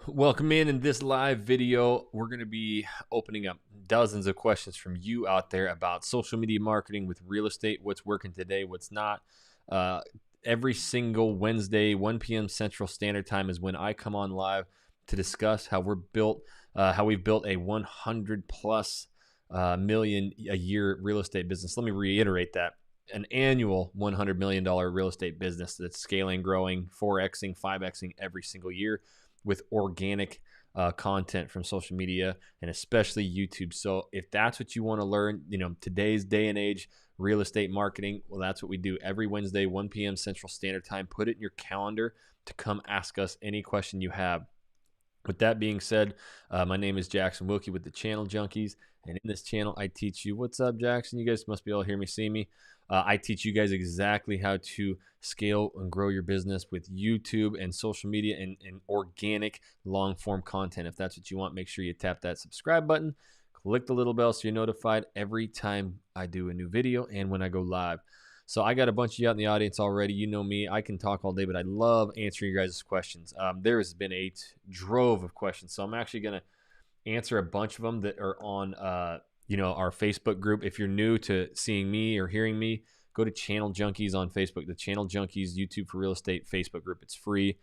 Welcome in this live video. We're going to be opening up dozens of questions from you out there about social media marketing with real estate, what's working today, what's not. Every single Wednesday, 1 p.m. Central Standard Time is when I come on live to discuss how we've built a 100 plus million a year real estate business. Let me reiterate that. An annual $100 million real estate business that's scaling, growing, 4Xing, 5Xing every single year with organic content from social media and especially YouTube. So if that's what you want to learn, today's day and age, real estate marketing, well, that's what we do every Wednesday, 1 p.m. Central Standard Time. Put it in your calendar to come ask us any question you have. With that being said, my name is Jackson Wilkey with the Channel Junkies. And in this channel, I teach you, what's up, Jackson? You guys must be able to hear me, see me. I teach you guys exactly how to scale and grow your business with YouTube and social media and organic long form content. If that's what you want, make sure you tap that subscribe button, click the little bell so you're notified every time I do a new video and when I go live. So I got a bunch of you out in the audience already. You know me, I can talk all day, but I love answering your guys' questions. There has been a drove of questions, so I'm actually going to answer a bunch of them that are on our Facebook group. If you're new to seeing me or hearing me, go to Channel Junkies on Facebook, the Channel Junkies YouTube for Real Estate Facebook group. It's free.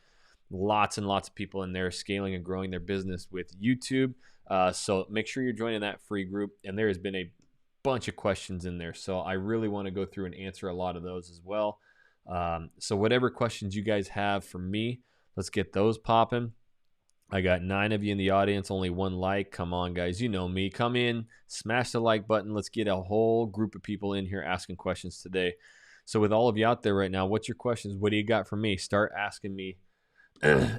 Lots and lots of people in there scaling and growing their business with YouTube. So make sure you're joining that free group. And there has been a bunch of questions in there. So I really want to go through and answer a lot of those as well. So whatever questions you guys have for me, let's get those popping. I got 9 of you in the audience, only 1 like. Come on, guys. You know me. Come in, smash the like button. Let's get a whole group of people in here asking questions today. So with all of you out there right now, what's your questions? What do you got for me? Start asking me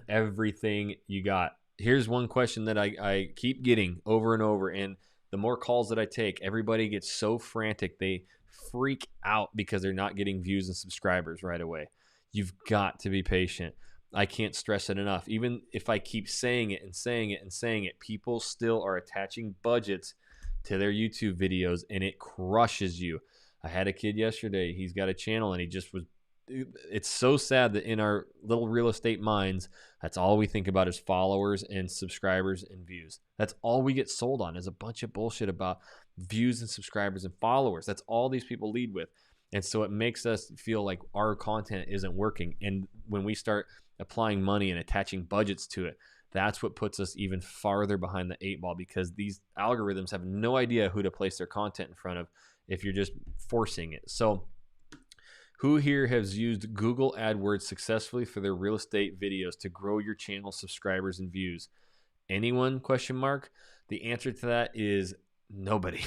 everything you got. Here's one question that I keep getting over and over, and the more calls that I take, everybody gets so frantic. They freak out because they're not getting views and subscribers right away. You've got to be patient. I can't stress it enough. Even if I keep saying it and saying it and saying it, people still are attaching budgets to their YouTube videos, and it crushes you. I had a kid yesterday. He's got a channel, and he just was – it's so sad that in our little real estate minds, that's all we think about is followers and subscribers and views. That's all we get sold on is a bunch of bullshit about views and subscribers and followers. That's all these people lead with. And so it makes us feel like our content isn't working. And when we start – applying money and attaching budgets to it, that's what puts us even farther behind the 8 ball, because these algorithms have no idea who to place their content in front of if you're just forcing it. So who here has used Google AdWords successfully for their real estate videos to grow your channel subscribers and views? Anyone? Question mark. The answer to that is nobody.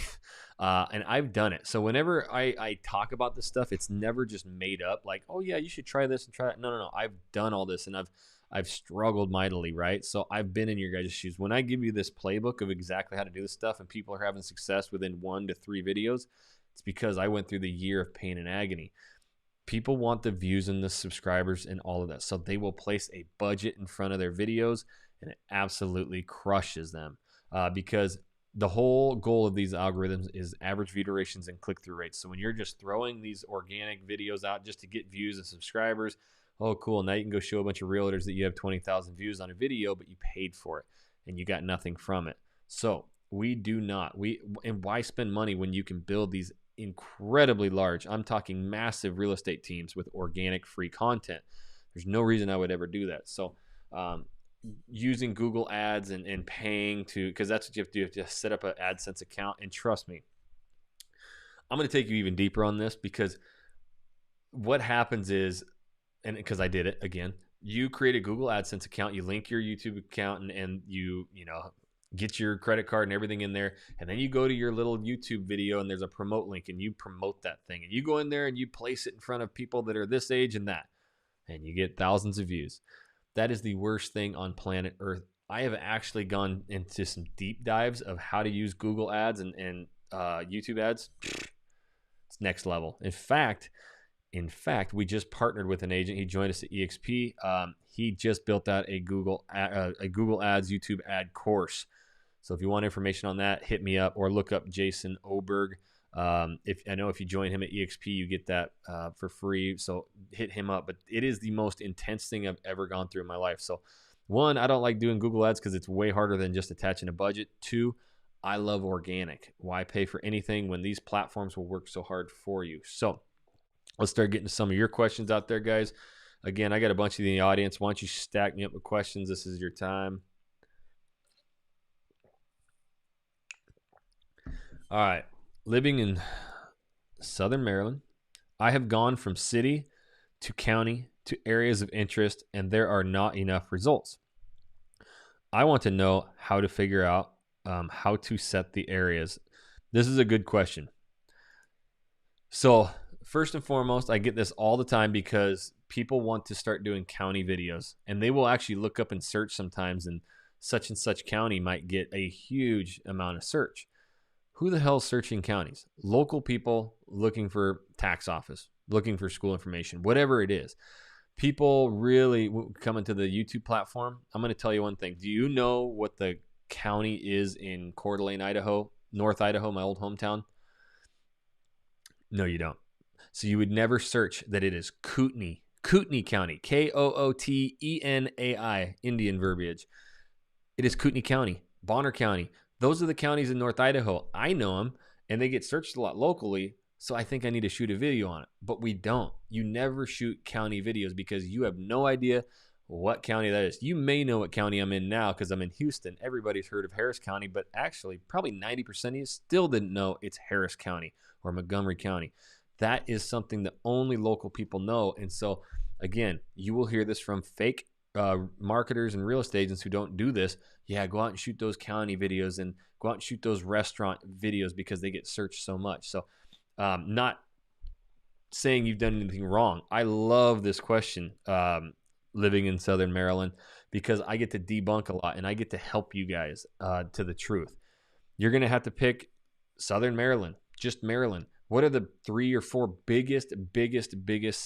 And I've done it. So whenever I talk about this stuff, it's never just made up like, oh yeah, you should try this and try that. No. I've done all this, and I've struggled mightily, right? So I've been in your guys' shoes. When I give you this playbook of exactly how to do this stuff and people are having success within 1 to 3 videos, it's because I went through the year of pain and agony. People want the views and the subscribers and all of that. So they will place a budget in front of their videos, and it absolutely crushes them because the whole goal of these algorithms is average view durations and click-through rates. So when you're just throwing these organic videos out just to get views and subscribers, oh, cool, now you can go show a bunch of realtors that you have 20,000 views on a video, but you paid for it and you got nothing from it. So we do not. And why spend money when you can build these incredibly large, I'm talking massive real estate teams with organic free content? There's no reason I would ever do that. So using Google ads and paying to, because that's what you have to do. You have to set up an AdSense account. And trust me, I'm going to take you even deeper on this, because what happens is, and because I did it again, you create a Google AdSense account, you link your YouTube account, and you get your credit card and everything in there, and then you go to your little YouTube video and there's a promote link and you promote that thing, and you go in there and you place it in front of people that are this age and that, and you get thousands of views. That is the worst thing on planet Earth. I have actually gone into some deep dives of how to use Google ads and YouTube ads. It's next level. In fact, we just partnered with an agent. He joined us at EXP. He just built out a Google Ads YouTube ad course. So if you want information on that, hit me up or look up Jason Oberg. If I know if you join him at EXP, you get that for free. So hit him up. But it is the most intense thing I've ever gone through in my life. So one, I don't like doing Google Ads because it's way harder than just attaching a budget. Two, I love organic. Why pay for anything when these platforms will work so hard for you? So let's start getting to some of your questions out there, guys. Again, I got a bunch of you in the audience. Why don't you stack me up with questions? This is your time. All right. Living in Southern Maryland, I have gone from city to county to areas of interest, and there are not enough results. I want to know how to figure out how to set the areas. This is a good question. So first and foremost, I get this all the time because people want to start doing county videos, and they will actually look up and search sometimes, and such county might get a huge amount of search. Who the hell is searching counties? Local people looking for tax office, looking for school information, whatever it is. People really coming to the YouTube platform. I'm going to tell you one thing. Do you know what the county is in Coeur d'Alene, Idaho, North Idaho, my old hometown? No, you don't. So you would never search that it is Kootenai County, Kootenai, Indian verbiage. It is Kootenai County, Bonner County. Those are the counties in North Idaho. I know them, and they get searched a lot locally, so I think I need to shoot a video on it. But we don't. You never shoot county videos because you have no idea what county that is. You may know what county I'm in now because I'm in Houston. Everybody's heard of Harris County, but actually probably 90% of you still didn't know it's Harris County or Montgomery County. That is something that only local people know. And so, again, you will hear this from fake marketers and real estate agents who don't do this. Yeah, go out and shoot those county videos and go out and shoot those restaurant videos because they get searched so much. So not saying you've done anything wrong. I love this question, living in Southern Maryland, because I get to debunk a lot and I get to help you guys to the truth. You're going to have to pick Southern Maryland, just Maryland. What are the 3 or 4 biggest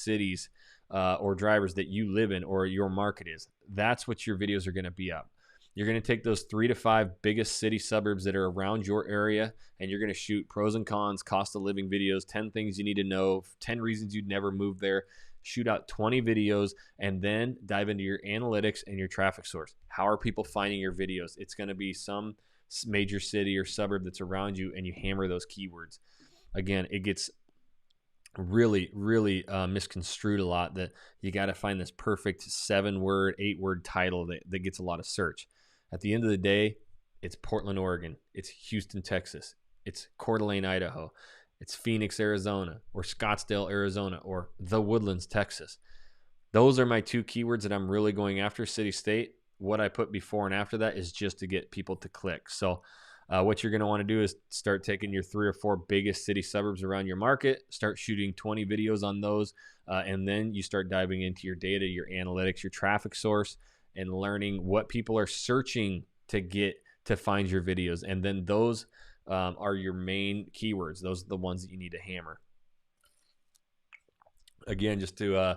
cities or drivers that you live in or your market is? That's what your videos are going to be up. You're going to take those 3 to 5 biggest city suburbs that are around your area, and you're going to shoot pros and cons, cost of living videos, 10 things you need to know, 10 reasons you'd never move there. Shoot out 20 videos, and then dive into your analytics and your traffic source. How are people finding your videos? It's going to be some major city or suburb that's around you, and you hammer those keywords. Again, it gets really misconstrued a lot that you got to find this perfect 7-word, 8-word title that gets a lot of search. At the end of the day, it's Portland, Oregon. It's Houston, Texas. It's Coeur d'Alene, Idaho. It's Phoenix, Arizona, or Scottsdale, Arizona, or The Woodlands, Texas. Those are my 2 keywords that I'm really going after, city, state. What I put before and after that is just to get people to click. So what you're going to want to do is start taking your 3 or 4 biggest city suburbs around your market, start shooting 20 videos on those, and then you start diving into your data, your analytics, your traffic source, and learning what people are searching to get to find your videos. And then those are your main keywords. Those are the ones that you need to hammer. Again, just to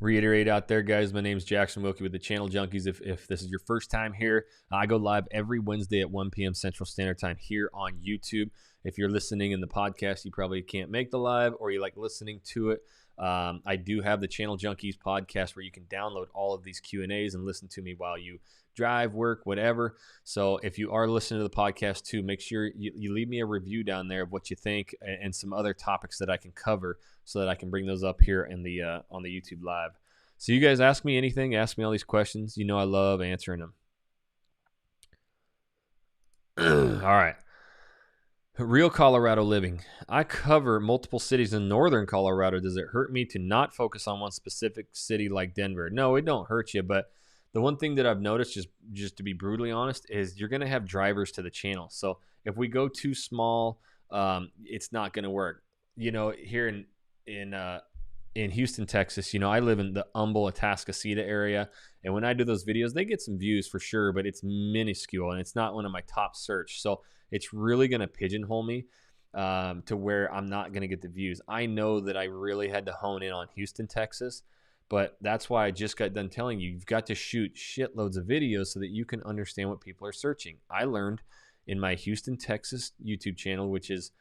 reiterate out there, guys, my name's Jackson Wilkey with the Channel Junkies. If this is your first time here, I go live every Wednesday at 1 p.m. Central Standard Time here on YouTube. If you're listening in the podcast, you probably can't make the live or you like listening to it. I do have the Channel Junkies podcast where you can download all of these Q&As and listen to me while you drive, work, whatever. So if you are listening to the podcast too, make sure you leave me a review down there of what you think and some other topics that I can cover so that I can bring those up here in the on the YouTube live. So you guys ask me anything, ask me all these questions. You know I love answering them. All right. Real Colorado living. I cover multiple cities in northern Colorado. Does it hurt me to not focus on one specific city like Denver? No, it don't hurt you, but the one thing that I've noticed, just to be brutally honest, is you're going to have drivers to the channel. So if we go too small, it's not going to work. You know, here in Houston, Texas, you know, I live in the Humble, Atascocita area, and when I do those videos, they get some views for sure, but it's minuscule and it's not one of my top search. So it's really going to pigeonhole me to where I'm not going to get the views. I know that I really had to hone in on Houston, Texas, but that's why I just got done telling you, you've got to shoot shitloads of videos so that you can understand what people are searching. I learned in my Houston, Texas YouTube channel, which is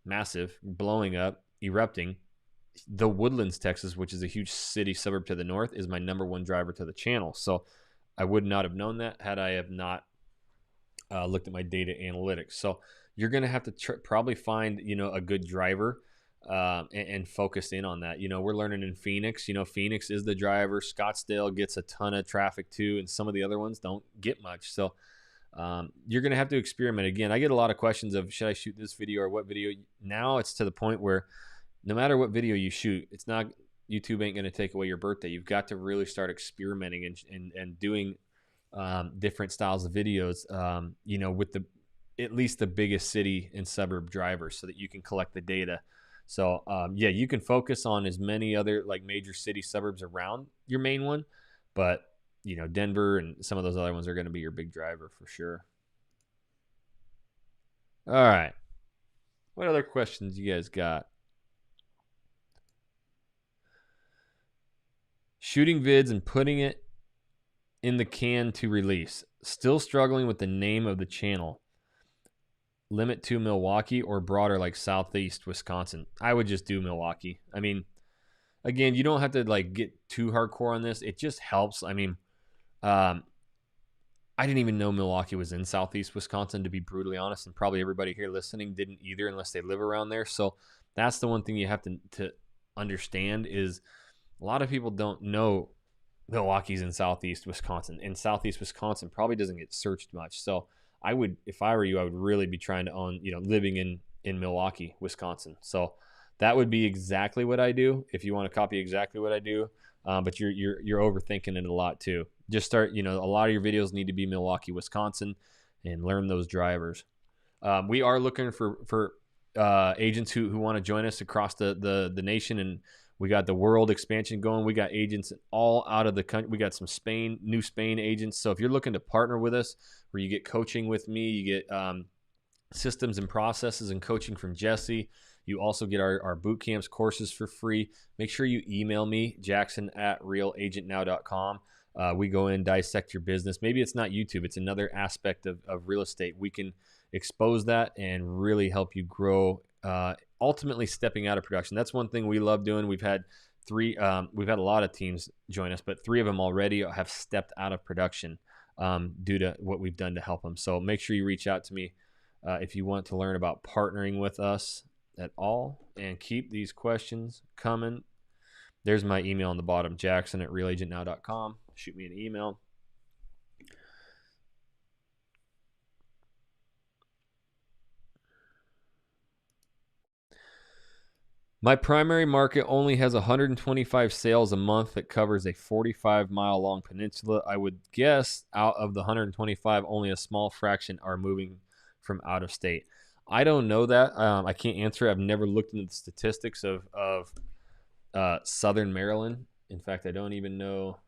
massive, blowing up, erupting. The Woodlands, Texas, which is a huge city suburb to the north, is my number one driver to the channel. So I would not have known that had I have not looked at my data analytics. So you're going to have to probably find, a good driver and focus in on that. We're learning in Phoenix. Phoenix is the driver. Scottsdale gets a ton of traffic too, and some of the other ones don't get much. So you're going to have to experiment. Again, I get a lot of questions of, should I shoot this video or what video? Now it's to the point where no matter what video you shoot, it's not, YouTube ain't going to take away your birthday. You've got to really start experimenting and doing different styles of videos, with at least the biggest city and suburb drivers, so that you can collect the data. So you can focus on as many other like major city suburbs around your main one, but Denver and some of those other ones are going to be your big driver for sure. All right. What other questions you guys got? Shooting vids and putting it in the can to release. Still struggling with the name of the channel. Limit to Milwaukee or broader like Southeast Wisconsin. I would just do Milwaukee. I mean, again, you don't have to like get too hardcore on this. It just helps. I mean, I didn't even know Milwaukee was in Southeast Wisconsin, to be brutally honest, and probably everybody here listening didn't either unless they live around there. So that's the one thing you have to understand is a lot of people don't know Milwaukee's in Southeast Wisconsin, and Southeast Wisconsin probably doesn't get searched much. So I would, if I were you, I would really be trying to own, living in Milwaukee, Wisconsin. So that would be exactly what I do if you want to copy exactly what I do. But you're overthinking it a lot too. Just start, a lot of your videos need to be Milwaukee, Wisconsin, and learn those drivers. We are looking for agents who want to join us across the nation, and we got the world expansion going. We got agents all out of the country. We got some new Spain agents. So if you're looking to partner with us, where you get coaching with me, you get systems and processes and coaching from Jesse. You also get our boot camps courses for free. Make sure you email me, jackson@realagentnow.com. We go in, dissect your business. Maybe it's not YouTube. It's another aspect of real estate. We can expose that and really help you grow, ultimately stepping out of production. That's one thing we love doing. We've had a lot of teams join us, but 3 of them already have stepped out of production due to what we've done to help them. So make sure you reach out to me if you want to learn about partnering with us at all, and keep these questions coming. There's my email on the bottom, jackson@realagentnow.com. Shoot me an email. My primary market only has 125 sales a month that covers a 45-mile long peninsula. I would guess out of the 125, only a small fraction are moving from out of state. I don't know that. I can't answer. I've never looked into the statistics of Southern Maryland. In fact, I don't even know.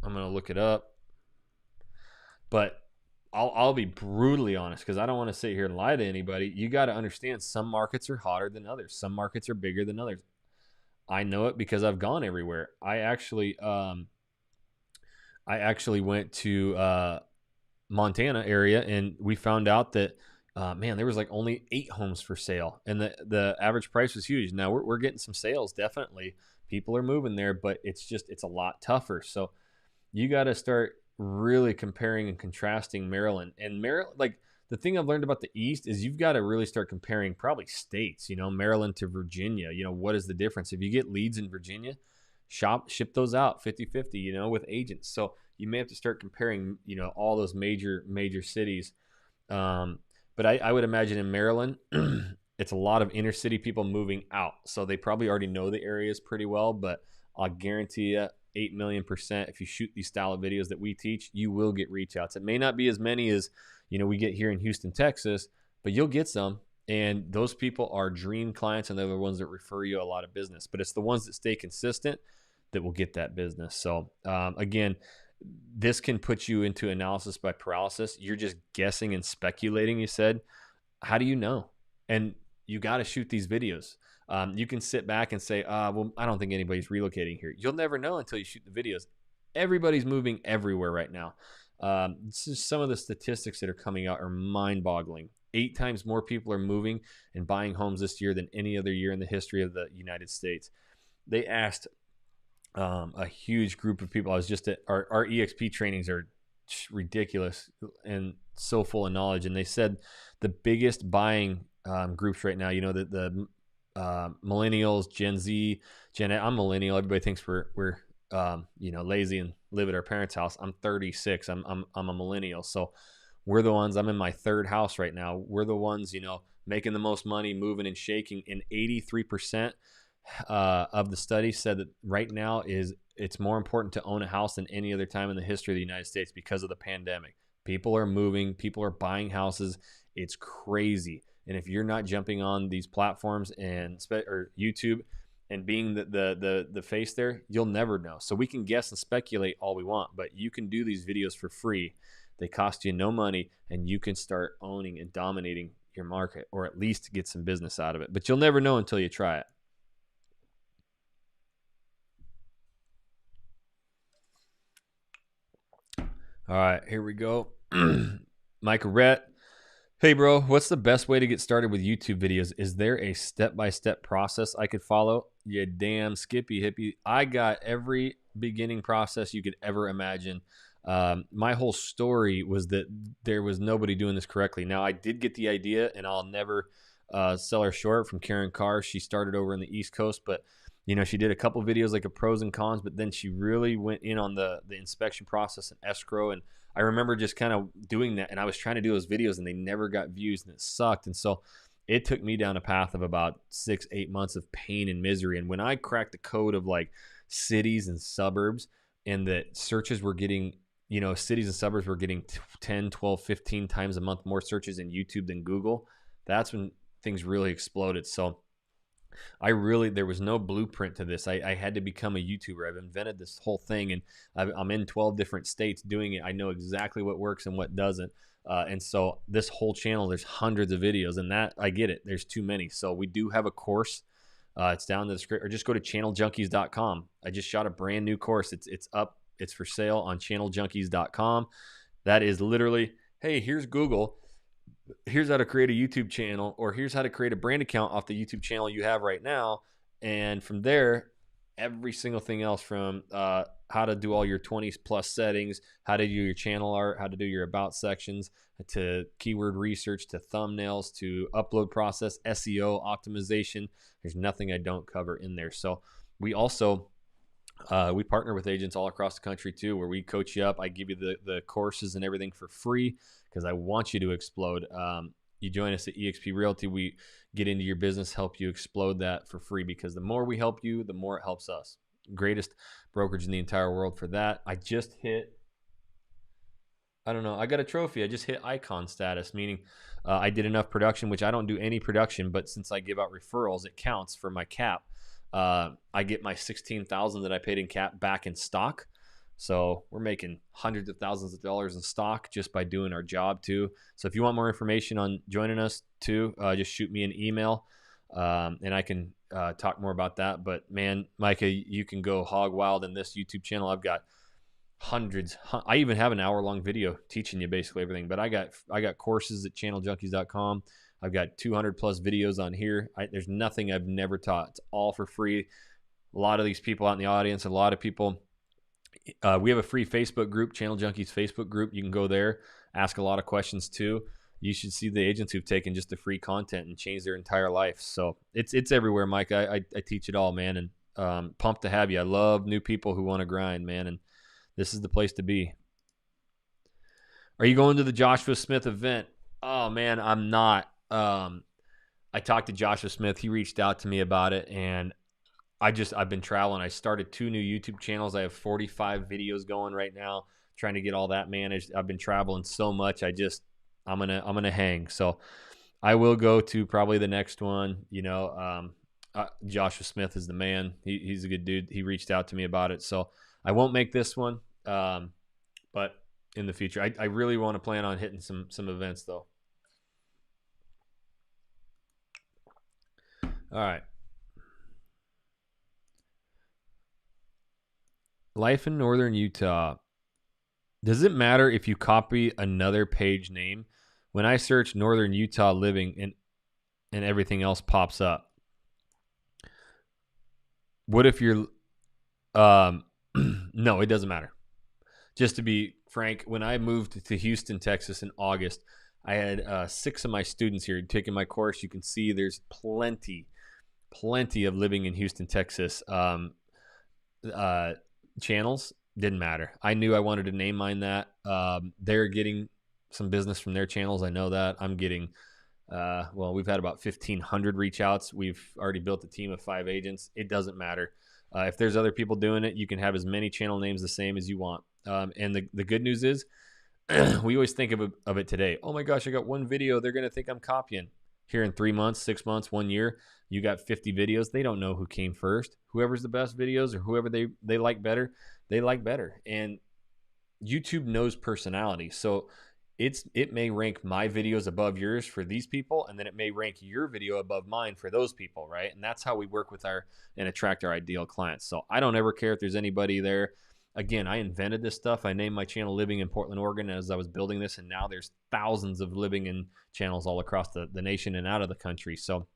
I'm going to look it up. But I'll be brutally honest, because I don't want to sit here and lie to anybody. You got to understand, some markets are hotter than others. Some markets are bigger than others. I know it because I've gone everywhere. I actually went to Montana area, and we found out that there was like only 8 homes for sale, and the average price was huge. Now we're getting some sales, definitely. People are moving there, but it's a lot tougher. So you got to start really comparing and contrasting Maryland. And Maryland, like, the thing I've learned about the East is you've got to really start comparing probably states, Maryland to Virginia. What is the difference? If you get leads in Virginia, ship those out 50-50, with agents. So you may have to start comparing, all those major cities. But I would imagine in Maryland, it's a lot of inner city people moving out. So they probably already know the areas pretty well, but I'll guarantee you 8 million %, if you shoot these style of videos that we teach, you will get reach outs. It may not be as many as, we get here in Houston, Texas, but you'll get some. And those people are dream clients, and they're the ones that refer you a lot of business. But it's the ones that stay consistent that will get that business. So again, this can put you into analysis by paralysis. You're just guessing and speculating, you said. How do you know? And you got to shoot these videos. You can sit back and say, well, I don't think anybody's relocating here. You'll never know until you shoot the videos. Everybody's moving everywhere right now. Some of the statistics that are coming out are mind-boggling. 8 times more people are moving and buying homes this year than any other year in the history of the United States. They asked a huge group of people. I was just at our EXP trainings are ridiculous and so full of knowledge. And they said the biggest buying groups right now, you know, the millennials, Gen Z, Gen I'm millennial. Everybody thinks we're you know, lazy and live at our parents' house. I'm 36. I'm a millennial. So we're the ones, I'm in my third house right now. We're the ones, you know, making the most money, moving and shaking. And 83% of the study said that right now it's more important to own a house than any other time in the history of the United States because of the pandemic. People are moving, people are buying houses. It's crazy. And if you're not jumping on these platforms and or YouTube and being the face there, you'll never know. So we can guess and speculate all we want, but you can do these videos for free. They cost you no money, and you can start owning and dominating your market, or at least get some business out of it. But you'll never know until you try it. All right, here we go. Mike Rhett. Hey, bro, what's the best way to get started with YouTube videos? Is there a step-by-step process I could follow? Yeah, damn skippy hippie. I got every beginning process you could ever imagine. My whole story was that there was nobody doing this correctly. Now, I did get the idea, and I'll never sell her short, from Karen Carr. She started over in the East Coast, but you know, she did a couple videos like a pros and cons, but then she really went in on the inspection process and escrow. And I remember just kind of doing that, and I was trying to do those videos and they never got views, and it sucked. And so it took me down a path of about 6-8 months of pain and misery. And when I cracked the code of like cities and suburbs, and that searches were getting, you know, cities and suburbs were getting 10, 12, 15 times a month more searches in YouTube than Google, that's when things really exploded. So there was no blueprint to this. I had to become a YouTuber. I've invented this whole thing, and I'm in 12 different states doing it. I know exactly what works and what doesn't. And so this whole channel, there's hundreds of videos, and that, I get it. There's too many. So we do have a course. It's down in the description, or just go to channeljunkies.com. I just shot a brand new course. It's up. It's for sale on channeljunkies.com. That is literally, hey, here's Google. Here's how to create a YouTube channel, or here's how to create a brand account off the YouTube channel you have right now. And from there, every single thing else, from how to do all your 20 plus settings, how to do your channel art, how to do your about sections, to keyword research, to thumbnails, to upload process, SEO optimization. There's nothing I don't cover in there. So we also we partner with agents all across the country too, where we coach you up. I give you the courses and everything for free because I want you to explode. You join us at eXp Realty. We get into your business, help you explode that for free, because the more we help you, the more it helps us. Greatest brokerage in the entire world for that. I just hit, I don't know, I got a trophy. I just hit icon status, meaning I did enough production, which I don't do any production, but since I give out referrals, it counts for my cap. I get my $16,000 that I paid in cap back in stock. So we're making hundreds of thousands of dollars in stock just by doing our job too. So if you want more information on joining us too, just shoot me an email, and I can talk more about that. But man, Micah, you can go hog wild in this YouTube channel. I've got hundreds. I even have an hour-long video teaching you basically everything. But I got courses at channeljunkies.com. I've got 200 plus videos on here. There's nothing I've never taught. It's all for free. A lot of these people out in the audience, a lot of people, we have a free Facebook group, Channel Junkies Facebook group. You can go there, ask a lot of questions too. You should see the agents who've taken just the free content and changed their entire life. So it's everywhere, Mike. I teach it all, man, and pumped to have you. I love new people who want to grind, man, and this is the place to be. Are you going to the Joshua Smith event? Oh, man, I'm not. I talked to Joshua Smith. He reached out to me about it, and I've been traveling. I started 2 new YouTube channels. I have 45 videos going right now, trying to get all that managed. I've been traveling so much. I'm gonna hang. So I will go to probably the next one. You know, Joshua Smith is the man. He's a good dude. He reached out to me about it. So I won't make this one, but in the future, I really want to plan on hitting some events though. All right. Life in Northern Utah. Does it matter if you copy another page name? when I search Northern Utah living and everything else pops up. What if you're, no, it doesn't matter. Just to be frank, when I moved to Houston, Texas in August, I had 6 of my students here taking my course. You can see there's plenty of living in Houston, Texas channels. Didn't matter. I knew I wanted to name mine that. They're getting some business from their channels. I know that. I'm getting, we've had about 1,500 reach outs. We've already built a team of 5 agents. It doesn't matter. If there's other people doing it, you can have as many channel names the same as you want. And the good news is, we always think of it today. Oh my gosh, I got one video. They're going to think I'm copying. Here in 3 months, 6 months, 1 year, you got 50 videos. They don't know who came first. Whoever's the best videos or whoever they like better, they like better. And YouTube knows personality. So it may rank my videos above yours for these people, and then it may rank your video above mine for those people, right? And that's how we work with and attract our ideal clients. So I don't ever care if there's anybody there. Again, I invented this stuff. I named my channel Living in Portland, Oregon as I was building this, and now there's thousands of living in channels all across the nation and out of the country. So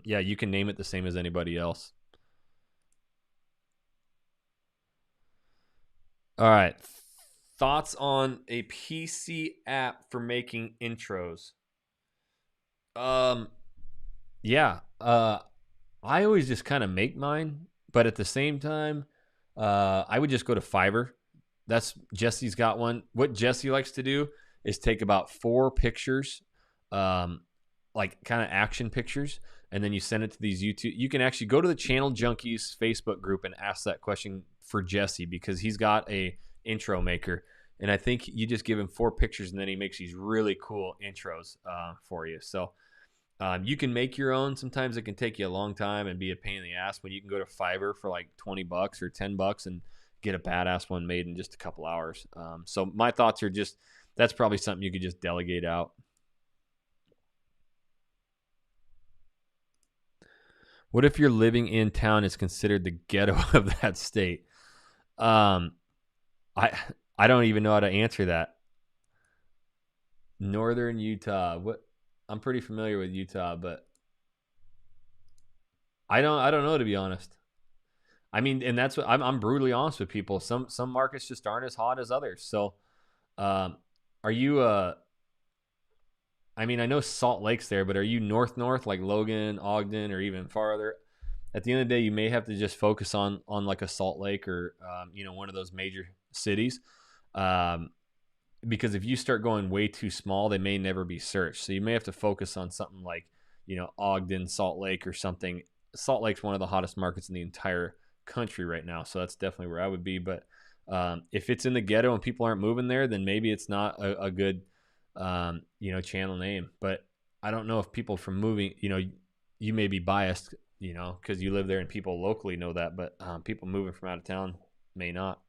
yeah, you can name it the same as anybody else. All right. Thoughts on a PC app for making intros? Yeah. I always just kind of make mine, but at the same time, I would just go to Fiverr. Jesse's got one. What Jesse likes to do is take about 4 pictures, like kind of action pictures, and then you send it to these YouTube. You can actually go to the Channel Junkies Facebook group and ask that question for Jesse, because he's got a intro maker, and I think you just give him 4 pictures and then he makes these really cool intros for you. So you can make your own. Sometimes it can take you a long time and be a pain in the ass, when you can go to Fiverr for like $20 or $10 and get a badass one made in just a couple hours. So my thoughts are just, that's probably something you could just delegate out. What if you're living in town is considered the ghetto of that state? I don't even know how to answer that. Northern Utah. What? I'm pretty familiar with Utah, but I don't know, to be honest. I mean, and that's what I'm brutally honest with people. Some markets just aren't as hot as others. So, are you I mean, I know Salt Lake's there, but are you north like Logan, Ogden, or even farther? At the end of the day, you may have to just focus on like a Salt Lake or one of those major cities. Because if you start going way too small, they may never be searched. So you may have to focus on something like, Ogden, Salt Lake or something. Salt Lake's one of the hottest markets in the entire country right now. So that's definitely where I would be. But if it's in the ghetto and people aren't moving there, then maybe it's not a good, channel name. But I don't know if people from moving, you may be biased, because you live there and people locally know that. But people moving from out of town may not.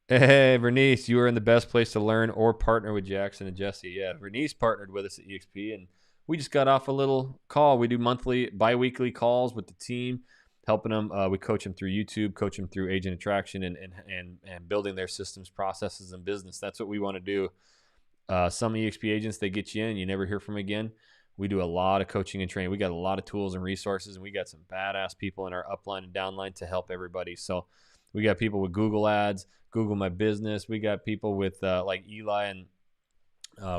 Hey, Vernice, you are in the best place to learn or partner with Jackson and Jesse. Yeah, Vernice partnered with us at EXP, and we just got off a little call. We do bi-weekly calls with the team, helping them. We coach them through YouTube, coach them through agent attraction, and building their systems, processes, and business. That's what we want to do. Some EXP agents, they get you in, you never hear from them again. We do a lot of coaching and training. We got a lot of tools and resources, and we got some badass people in our upline and downline to help everybody. So we got people with Google Ads, Google My Business. We got people with like Eli and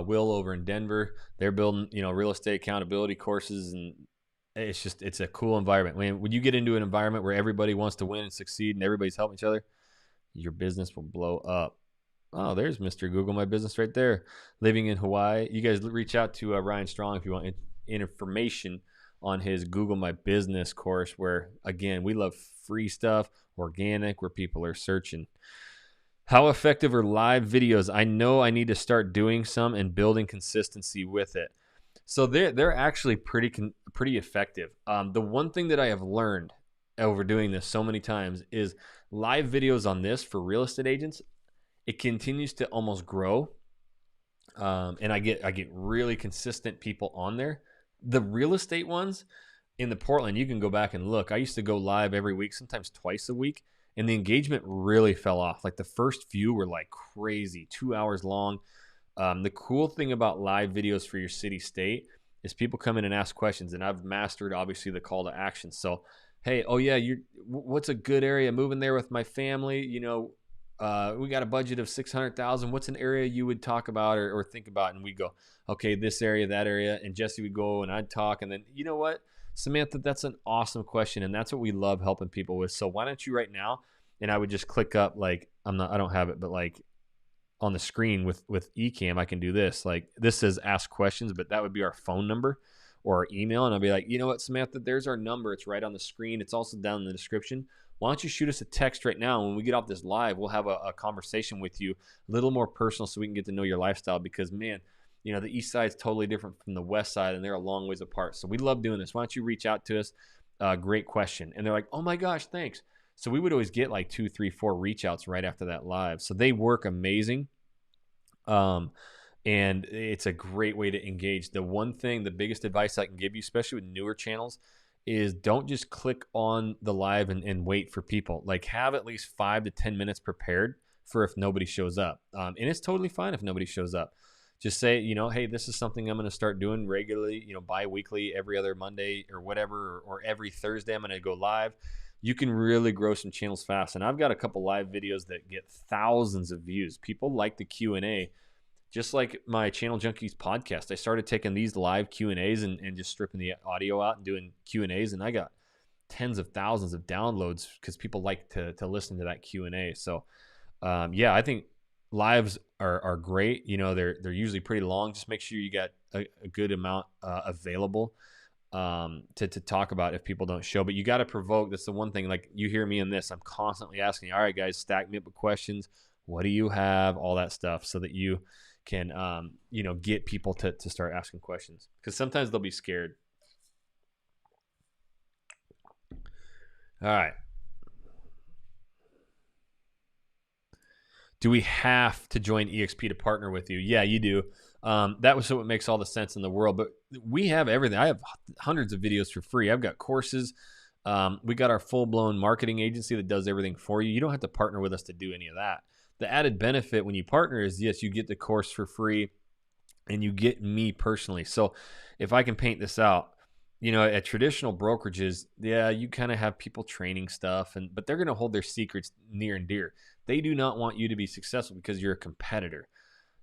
Will over in Denver. They're building, real estate accountability courses, and it's a cool environment. When you get into an environment where everybody wants to win and succeed and everybody's helping each other, your business will blow up. Oh, there's Mr. Google My Business right there. Living in Hawaii. You guys reach out to Ryan Strong if you want information on his Google My Business course, where, again, we love free stuff, organic, where people are searching. How effective are live videos? I know I need to start doing some and building consistency with it. So they're actually pretty effective. The one thing that I have learned over doing this so many times is live videos on this for real estate agents. It continues to almost grow, and I get really consistent people on there. The real estate ones in the Portland, you can go back and look. I used to go live every week, sometimes twice a week, and the engagement really fell off. Like the first few were like crazy, 2 hours long. The cool thing about live videos for your city state is people come in and ask questions, and I've mastered obviously the call to action. So, hey, oh yeah, what's a good area? Moving there with my family. We got a budget of 600,000. What's an area you would talk about or think about? And we go, okay, this area, that area, and Jesse would go and I'd talk, and then you know what, Samantha, that's an awesome question, and that's what we love helping people with. So why don't you right now? And I would just click up, like I don't have it, but like on the screen with Ecamm, I can do this. Like this says ask questions, but that would be our phone number or our email. And I'll be like, you know what, Samantha, there's our number. It's right on the screen. It's also down in the description. Why don't you shoot us a text right now? When we get off this live, we'll have a conversation with you, a little more personal, so we can get to know your lifestyle. Because man, the east side is totally different from the west side, and they're a long ways apart. So we love doing this. Why don't you reach out to us? Great question. And they're like, oh my gosh, thanks. So we would always get like 2, 3, 4 reach outs right after that live. So they work amazing. And it's a great way to engage. The biggest advice I can give you, especially with newer channels, is don't just click on the live and wait for people. Like have at least 5 to 10 minutes prepared for if nobody shows up. And it's totally fine if nobody shows up. Just say, hey, this is something I'm going to start doing regularly, bi-weekly, every other Monday or whatever, or every Thursday I'm going to go live. You can really grow some channels fast. And I've got a couple live videos that get thousands of views. People like the Q&A. Just like my Channel Junkies podcast, I started taking these live Q&As and just stripping the audio out and doing Q&As, and I got tens of thousands of downloads because people like to listen to that Q&A. So, I think lives are great. They're usually pretty long. Just make sure you got a good amount available to talk about if people don't show. But you got to provoke. That's the one thing. Like you hear me in this, I'm constantly asking, all right, guys, stack me up with questions. What do you have? All that stuff, so that you can get people to start asking questions, because sometimes they'll be scared. All right, do we have to join EXP to partner with you? Yeah, you do. That was what makes all the sense in the world. But we have everything. I have hundreds of videos for free. I've got courses. We got our full-blown marketing agency that does everything for you. You don't have to partner with us to do any of that. The added benefit when you partner is, yes, you get the course for free and you get me personally. So if I can paint this out, at traditional brokerages, yeah, you kind of have people training stuff, but they're going to hold their secrets near and dear. They do not want you to be successful because you're a competitor.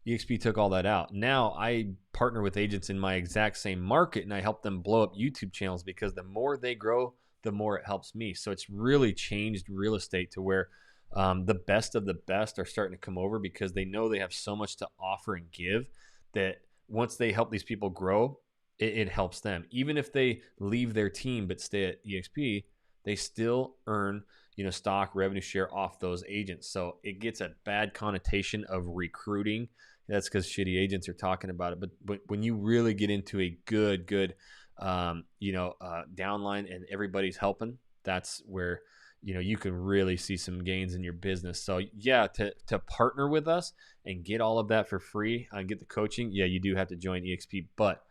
EXP took all that out. Now I partner with agents in my exact same market, and I help them blow up YouTube channels, because the more they grow, the more it helps me. So it's really changed real estate to where the best of the best are starting to come over, because they know they have so much to offer and give that once they help these people grow, it helps them. Even if they leave their team but stay at EXP, they still earn stock revenue share off those agents. So it gets a bad connotation of recruiting. That's because shitty agents are talking about it. But when you really get into a good downline and everybody's helping, that's where you can really see some gains in your business. So yeah, to partner with us and get all of that for free and get the coaching, yeah, you do have to join EXP. But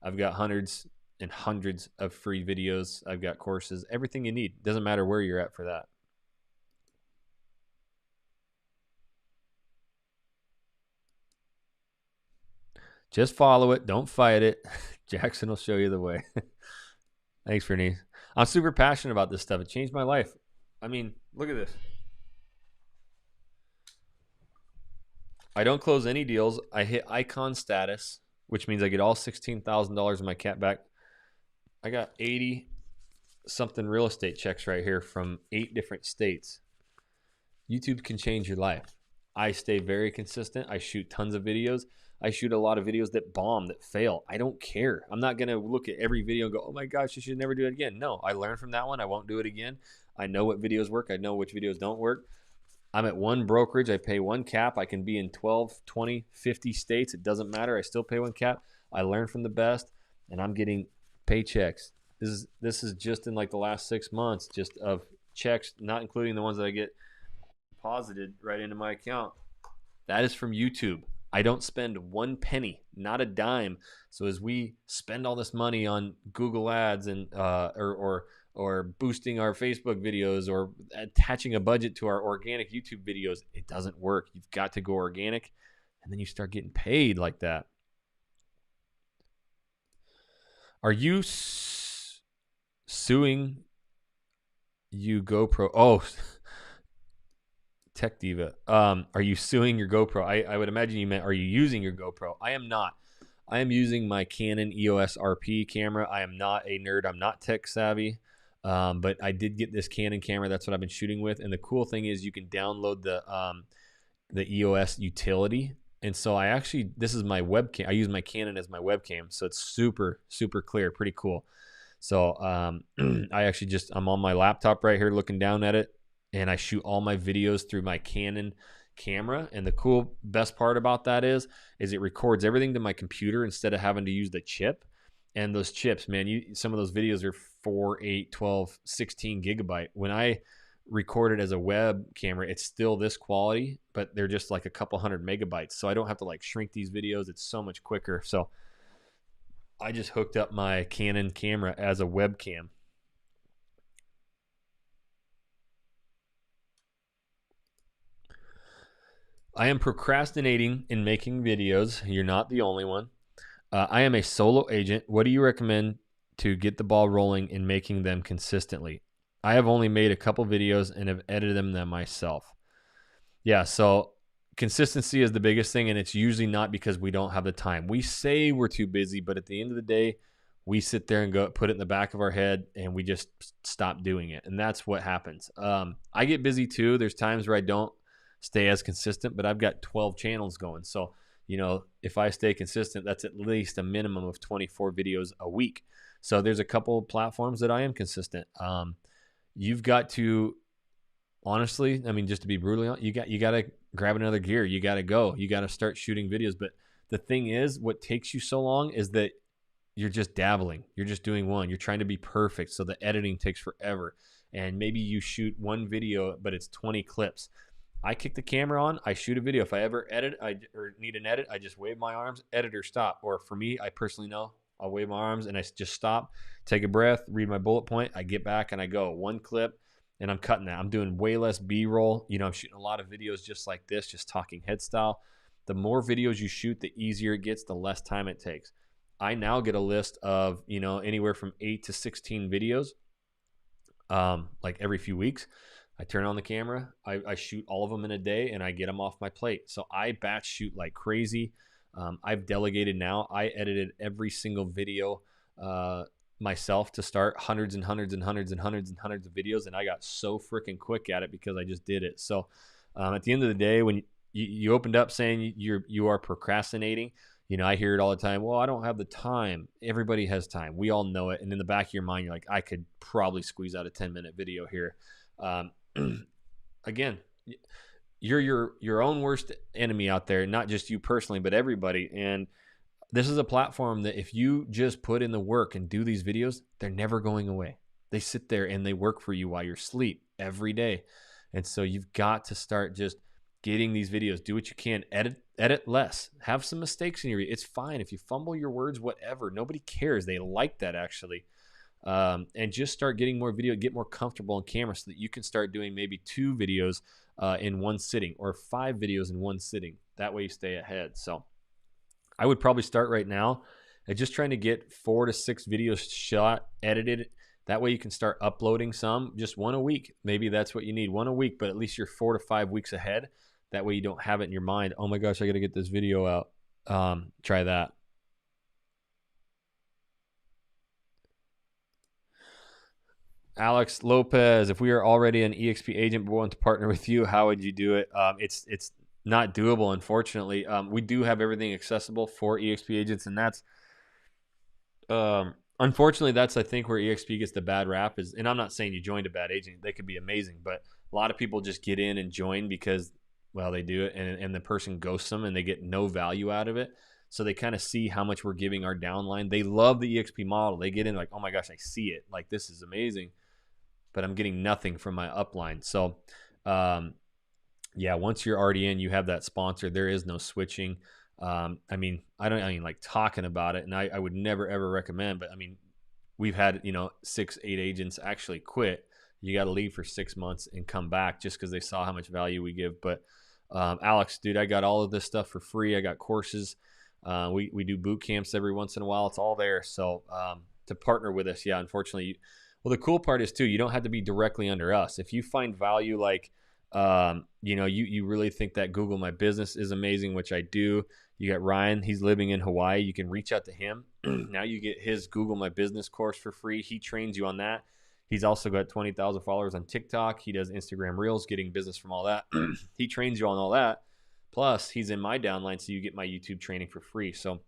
I've got hundreds and hundreds of free videos. I've got courses, everything you need. Doesn't matter where you're at for that. Just follow it. Don't fight it. Jackson will show you the way. Thanks, Bernice. I'm super passionate about this stuff. It changed my life. I mean, look at this. I don't close any deals. I hit icon status, which means I get all $16,000 in my cap back. I got 80 something real estate checks right here from 8 different states. YouTube can change your life. I stay very consistent. I shoot tons of videos. I shoot a lot of videos that bomb, that fail. I don't care. I'm not going to look at every video and go, oh my gosh, you should never do it again. No, I learned from that one. I won't do it again. I know what videos work. I know which videos don't work. I'm at one brokerage. I pay one cap. I can be in 12, 20, 50 states. It doesn't matter. I still pay one cap. I learn from the best, and I'm getting paychecks. This is just in like the last 6 months, just of checks, not including the ones that I get deposited right into my account. That is from YouTube. I don't spend one penny, not a dime. So as we spend all this money on Google ads and or or boosting our Facebook videos or attaching a budget to our organic YouTube videos. It doesn't work. You've got to go organic, and then you start getting paid like that. Are you suing you GoPro? Oh, Tech Diva. Are you suing your GoPro? I would imagine you meant, are you using your GoPro? I am not. I am using my Canon EOS RP camera. I am not a nerd. I'm not tech savvy. But I did get this Canon camera. That's what I've been shooting with. And the cool thing is you can download the EOS utility. And so this is my webcam. I use my Canon as my webcam. So it's super, super clear. Pretty cool. So I'm on my laptop right here looking down at it. And I shoot all my videos through my Canon camera. And the best part about that is it records everything to my computer instead of having to use the chip. And those chips, man, some of those videos are 4, 8, 12, 16 gigabyte. When I record it as a web camera, it's still this quality, but they're just like a couple hundred megabytes. So I don't have to like shrink these videos. It's so much quicker. So I just hooked up my Canon camera as a webcam. I am procrastinating in making videos. You're not the only one. I am a solo agent. What do you recommend to get the ball rolling in making them consistently? I have only made a couple videos and have edited them myself. Yeah, so consistency is the biggest thing, and it's usually not because we don't have the time. We say we're too busy, but at the end of the day, we sit there and go put it in the back of our head, and we just stop doing it, and that's what happens. I get busy too. There's times where I don't stay as consistent, but I've got 12 channels going. So, if I stay consistent, that's at least a minimum of 24 videos a week. So there's a couple of platforms that I am consistent. You've got to, honestly, I mean, just to be brutally honest, you got to grab another gear. You got to go. You got to start shooting videos. But the thing is, what takes you so long is that you're just dabbling. You're just doing one. You're trying to be perfect. So the editing takes forever. And maybe you shoot one video, but it's 20 clips. I kick the camera on, I shoot a video. If I ever edit or need an edit, I just wave my arms, edit or stop. Or for me, I personally know, I'll wave my arms and I just stop, take a breath, read my bullet point, I get back and I go. One clip and I'm cutting that. I'm doing way less B-roll. I'm shooting a lot of videos just like this, just talking head style. The more videos you shoot, the easier it gets, the less time it takes. I now get a list of, anywhere from 8 to 16 videos, like every few weeks. I turn on the camera, I shoot all of them in a day, and I get them off my plate. So I batch shoot like crazy. I've delegated now. I edited every single video myself to start, hundreds and hundreds and hundreds and hundreds and hundreds of videos, and I got so freaking quick at it because I just did it. So at the end of the day, when you opened up saying you are procrastinating, I hear it all the time. Well, I don't have the time. Everybody has time. We all know it. And in the back of your mind, you're like, I could probably squeeze out a 10-minute video here. Again, you're your own worst enemy out there, not just you personally, but everybody. And this is a platform that if you just put in the work and do these videos, they're never going away. They sit there and they work for you while you're asleep every day. And so you've got to start just getting these videos. Do what you can. Edit less. Have some mistakes in your video. It's fine if you fumble your words, whatever. Nobody cares. They like that, actually. And just start getting more video, get more comfortable on camera so that you can start doing maybe 2 videos in one sitting or 5 videos in one sitting. That way you stay ahead. So I would probably start right now at just trying to get 4 to 6 videos shot, edited. That way you can start uploading some, just one a week. Maybe that's what you need, one a week, but at least you're 4 to 5 weeks ahead. That way you don't have it in your mind. Oh my gosh, I got to get this video out. Try that. Alex Lopez, if we are already an EXP agent but want to partner with you, how would you do it? It's not doable, unfortunately. We do have everything accessible for EXP agents, and that's unfortunately that's I think where EXP gets the bad rap is. And I'm not saying you joined a bad agent; they could be amazing, but a lot of people just get in and join because, well, they do it, and the person ghosts them, and they get no value out of it. So they kind of see how much we're giving our downline. They love the EXP model. They get in like, oh my gosh, I see it. Like, this is amazing. But I'm getting nothing from my upline. So, yeah, once you're already in, you have that sponsor. There is no switching. I mean, like talking about it, and I would never, ever recommend. But, I mean, we've had, 6, 8 agents actually quit. You got to leave for 6 months and come back just because they saw how much value we give. But Alex, dude, I got all of this stuff for free. I got courses. We do boot camps every once in a while. It's all there. So to partner with us, yeah, unfortunately, well, the cool part is too, you don't have to be directly under us. If you find value, like, you really think that Google My Business is amazing, which I do. You got Ryan, he's living in Hawaii. You can reach out to him. Now you get his Google My Business course for free. He trains you on that. He's also got 20,000 followers on TikTok. He does Instagram Reels, getting business from all that. He trains you on all that. Plus, he's in my downline, so you get my YouTube training for free. So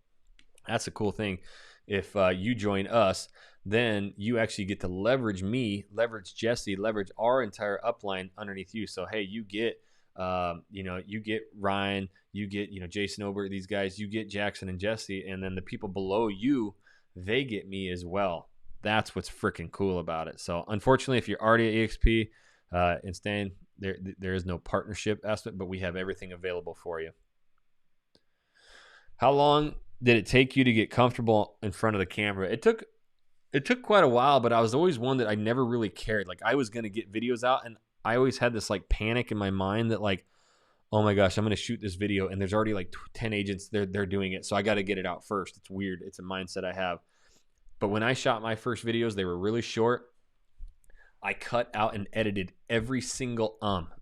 that's a cool thing. If you join us, then you actually get to leverage me, leverage Jesse, leverage our entire upline underneath you. So, hey, you get, you get Ryan, you get, Jason Ober, these guys, you get Jackson and Jesse, and then the people below you, they get me as well. That's what's freaking cool about it. So, unfortunately, if you're already at EXP and staying, there is no partnership aspect, but we have everything available for you. How long did it take you to get comfortable in front of the camera? It took quite a while, but I was always one that I never really cared. Like, I was going to get videos out, and I always had this like panic in my mind that like, oh my gosh, I'm going to shoot this video and there's already like 10 agents, they're doing it. So I got to get it out first. It's weird. It's a mindset I have. But when I shot my first videos, they were really short. I cut out and edited every single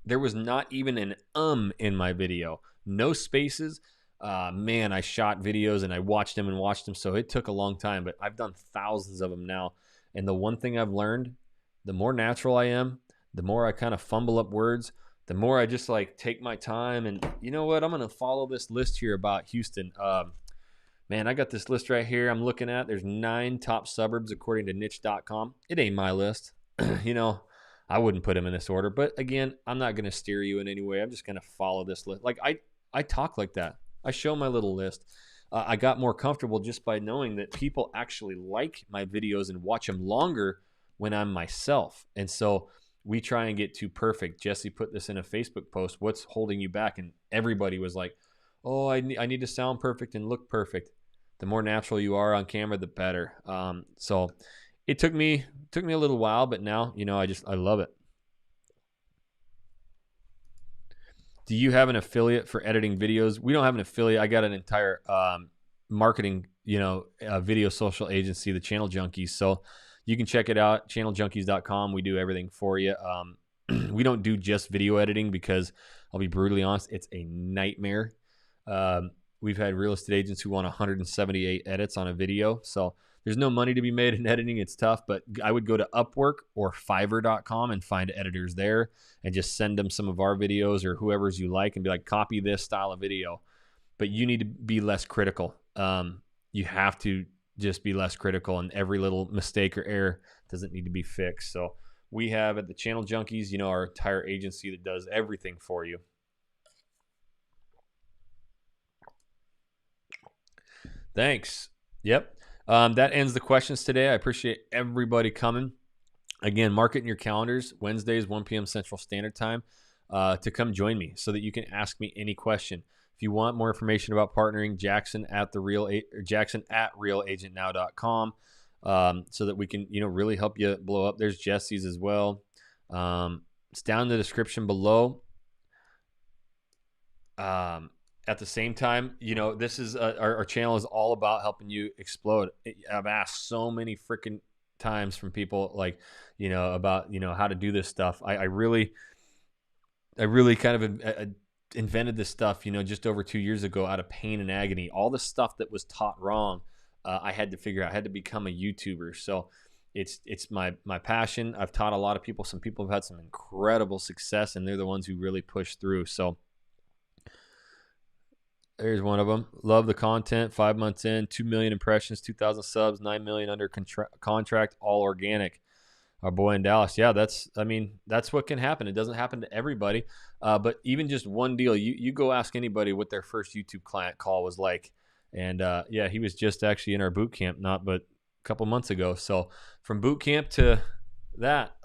There was not even an in my video. No spaces. Man, I shot videos and I watched them. So it took a long time, but I've done thousands of them now. And the one thing I've learned, the more natural I am, the more I kind of fumble up words, the more I just like take my time. And you know what? I'm going to follow this list here about Houston. Man, I got this list right here I'm looking at. There's 9 top suburbs according to niche.com. It ain't my list. I wouldn't put them in this order. But again, I'm not going to steer you in any way. I'm just going to follow this list. Like I talk like that. I show my little list. I got more comfortable just by knowing that people actually like my videos and watch them longer when I'm myself. And so we try and get too perfect. Jesse put this in a Facebook post. What's holding you back? And everybody was like, oh, I need to sound perfect and look perfect. The more natural you are on camera, the better. So it took me a little while, but now, I love it. Do you have an affiliate for editing videos? We don't have an affiliate. I got an entire marketing, video social agency, the Channel Junkies. So you can check it out, channeljunkies.com. We do everything for you. We don't do just video editing because I'll be brutally honest, it's a nightmare. We've had real estate agents who want 178 edits on a video. So there's no money to be made in editing. It's tough, but I would go to Upwork or Fiverr.com and find editors there and just send them some of our videos or whoever's you like and be like, copy this style of video. But you need to be less critical. You have to just be less critical, and every little mistake or error doesn't need to be fixed. So we have at the Channel Junkies, our entire agency that does everything for you. Thanks. Yep. That ends the questions today. I appreciate everybody coming. Again, mark it in your calendars, Wednesdays, 1 p.m. Central Standard Time, to come join me so that you can ask me any question. If you want more information about partnering, Jackson at realagentnow.com, so that we can, really help you blow up. There's Jesse's as well. It's down in the description below. At the same time, this is our channel is all about helping you explode. I've asked so many freaking times from people like, about, how to do this stuff. I really kind of invented this stuff, just over 2 years ago out of pain and agony. All the stuff that was taught wrong, I had to figure out. I had to become a YouTuber. So it's my passion. I've taught a lot of people. Some people have had some incredible success, and they're the ones who really push through. So there's one of them. Love the content. 5 months in, 2 million impressions, 2,000 subs, 9 million under contract, all organic. Our boy in Dallas. Yeah, that's what can happen. It doesn't happen to everybody. But even just one deal, you go ask anybody what their first YouTube client call was like. And he was just actually in our boot camp, but a couple months ago. So from boot camp to that,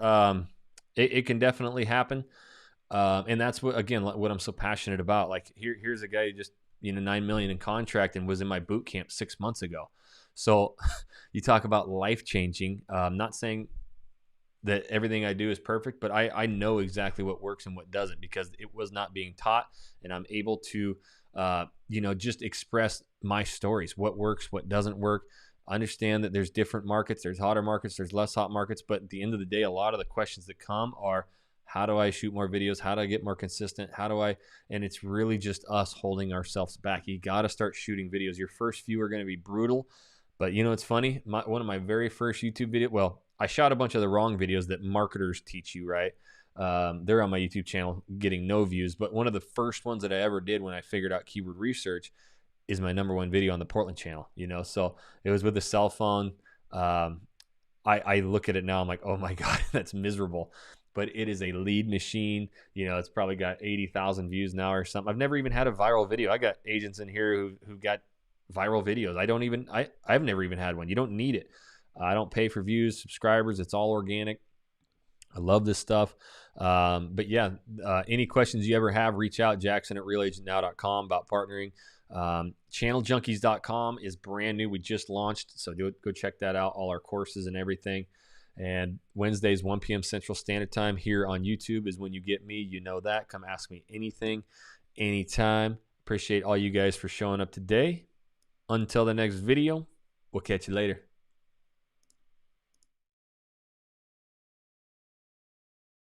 it can definitely happen. And that's what I'm so passionate about. Like here's a guy who just, 9 million in contract and was in my boot camp 6 months ago. So you talk about life changing. I'm not saying that everything I do is perfect, but I know exactly what works and what doesn't because it was not being taught, and I'm able to, just express my stories, what works, what doesn't work. Understand that there's different markets, there's hotter markets, there's less hot markets, but at the end of the day, a lot of the questions that come are, how do I shoot more videos? How do I get more consistent? And it's really just us holding ourselves back. You got to start shooting videos. Your first few are going to be brutal, but it's funny. One of my very first YouTube video, well, I shot a bunch of the wrong videos that marketers teach you, right? They're on my YouTube channel getting no views, but one of the first ones that I ever did when I figured out keyword research is my #1 video on the Portland channel, so it was with a cell phone. I look at it now, I'm like, oh my God, that's miserable, but it is a lead machine. It's probably got 80,000 views now or something. I've never even had a viral video. I got agents in here who got viral videos. I've never even had one. You don't need it. I don't pay for views, subscribers. It's all organic. I love this stuff. But yeah, any questions you ever have, reach out, Jackson@realagentnow.com, about partnering. Channeljunkies.com is brand new. We just launched, so go check that out, all our courses and everything. And Wednesdays, 1 p.m. Central Standard Time here on YouTube is when you get me. You know that. Come ask me anything, anytime. Appreciate all you guys for showing up today. Until the next video, we'll catch you later.